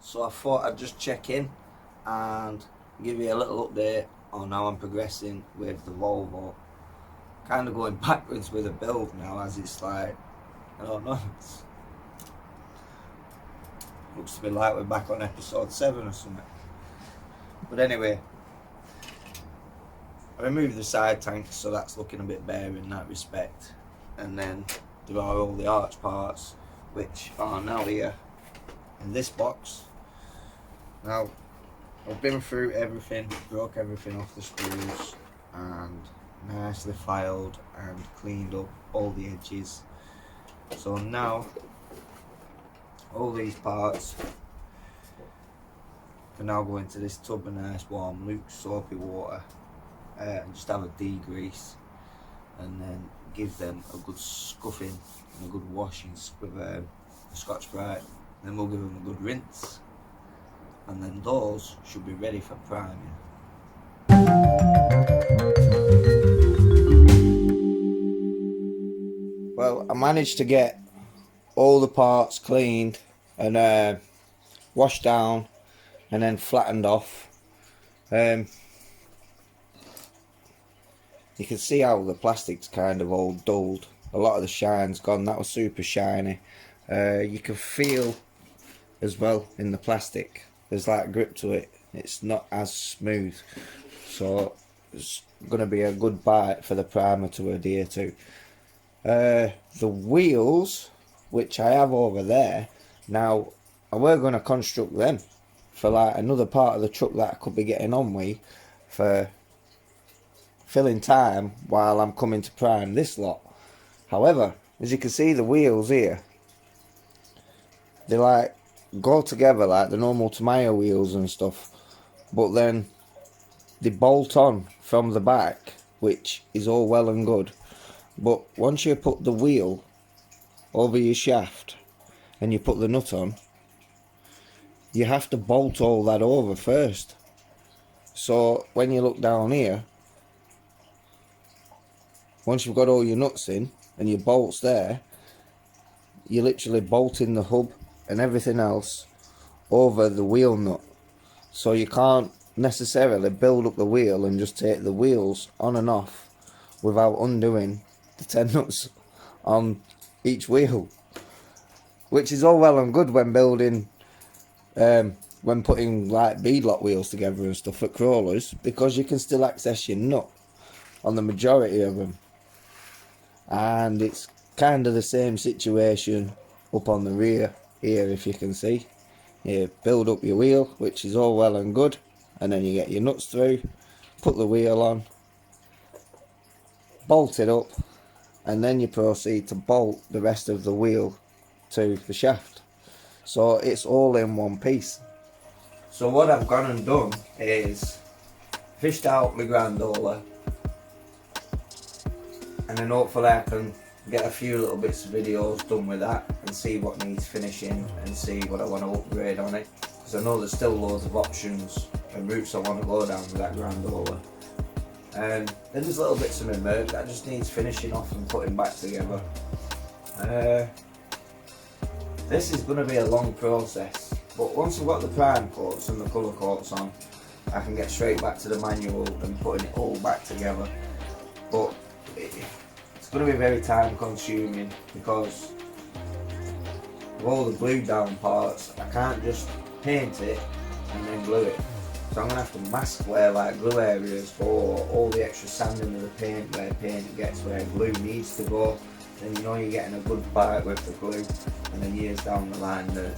So I thought I'd just check in and give you a little update on how I'm progressing with the Volvo. Kind of going backwards with the build now, as it's like, I don't know, looks to me like we're back on episode 7 or something. But anyway, I removed the side tanks, so that's looking a bit bare in that respect. And then there are all the arch parts, which are now here in this box. Now, I've been through everything, broke everything off the screws, and nicely filed and cleaned up all the edges. So now, all these parts can now go into this tub of nice warm luke soapy water, and just have a degrease, and then give them a good scuffing and a good washing with a Scotch-Brite. Then we'll give them a good rinse, and then those should be ready for priming. Well, I managed to get all the parts cleaned and washed down and then flattened off. You can see how the plastic's kind of all dulled. A lot of the shine's gone. That was super shiny. You can feel as well in the plastic, there's like grip to it. It's not as smooth, so it's going to be a good bite for the primer to adhere to. The wheels, which I have over there, now I were going to construct them for like another part of the truck that I could be getting on with for filling time while I'm coming to prime this lot. However, as you can see, the wheels here, they like go together like the normal Tamiya wheels and stuff, but then they bolt on from the back, which is all well and good, but once you put the wheel over your shaft and you put the nut on, you have to bolt all that over first. So when you look down here, once you've got all your nuts in and your bolts there, you're literally bolting the hub and everything else over the wheel nut. So you can't necessarily build up the wheel and just take the wheels on and off without undoing the 10 nuts on each wheel, which is all well and good when building, when putting like beadlock wheels together and stuff at crawlers, because you can still access your nut on the majority of them. And it's kind of the same situation up on the rear here, if you can see. You build up your wheel, which is all well and good, and then you get your nuts through, put the wheel on, bolt it up, and then you proceed to bolt the rest of the wheel to the shaft. So it's all in one piece. So what I've gone and done is fished out my grandola, and then hopefully I can get a few little bits of videos done with that and see what needs finishing and see what I want to upgrade on it, because I know there's still loads of options and routes I want to go down with that grandola. And then there's little bits of my Merc that just needs finishing off and putting back together. This is going to be a long process, but once I've got the prime coats and the colour coats on, I can get straight back to the manual and putting it all back together. But it's going to be very time consuming, because of all the glued down parts, I can't just paint it and then glue it. So I'm going to have to mask where like glue areas for all the extra sanding of the paint, where paint gets where glue needs to go. Then you know you're getting a good bite with the glue, and then years down the line the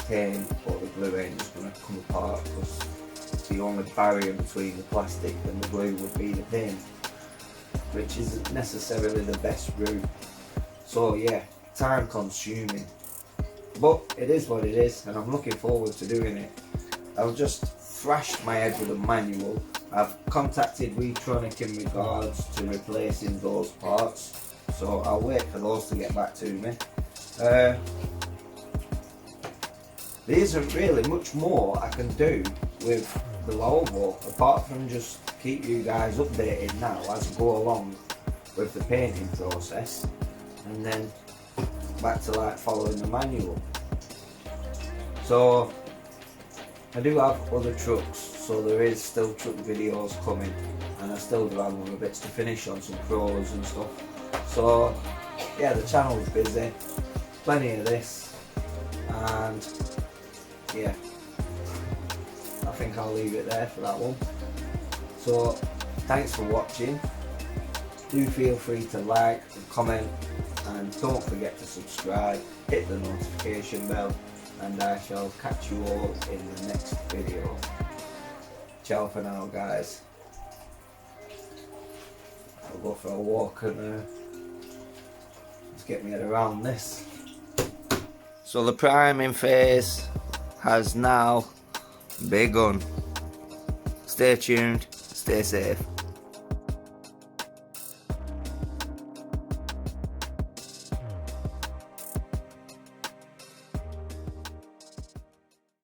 paint or the glue ain't just going to come apart, because the only barrier between the plastic and the glue would be the paint, which isn't necessarily the best route. So yeah, time consuming, but it is what it is, and I'm looking forward to doing it. I've just thrashed my head with a manual. I've contacted Wetronic in regards to replacing those parts, so I'll wait for those to get back to me. There isn't really much more I can do with the Volvo, apart from just keep you guys updated now as I go along with the painting process, and then back to like following the manual. So I do have other trucks, so there is still truck videos coming, and I still do have other bits to finish on, some pros and stuff. So yeah, the channel's busy, plenty of this, and yeah, I think I'll leave it there for that one. So thanks for watching. Do feel free to like and comment, and don't forget to subscribe, hit the notification bell, and I shall catch you all in the next video. Ciao for now, guys. I'll go for a walk and let's get me head around this. So the priming phase has now begun. Stay tuned, stay safe.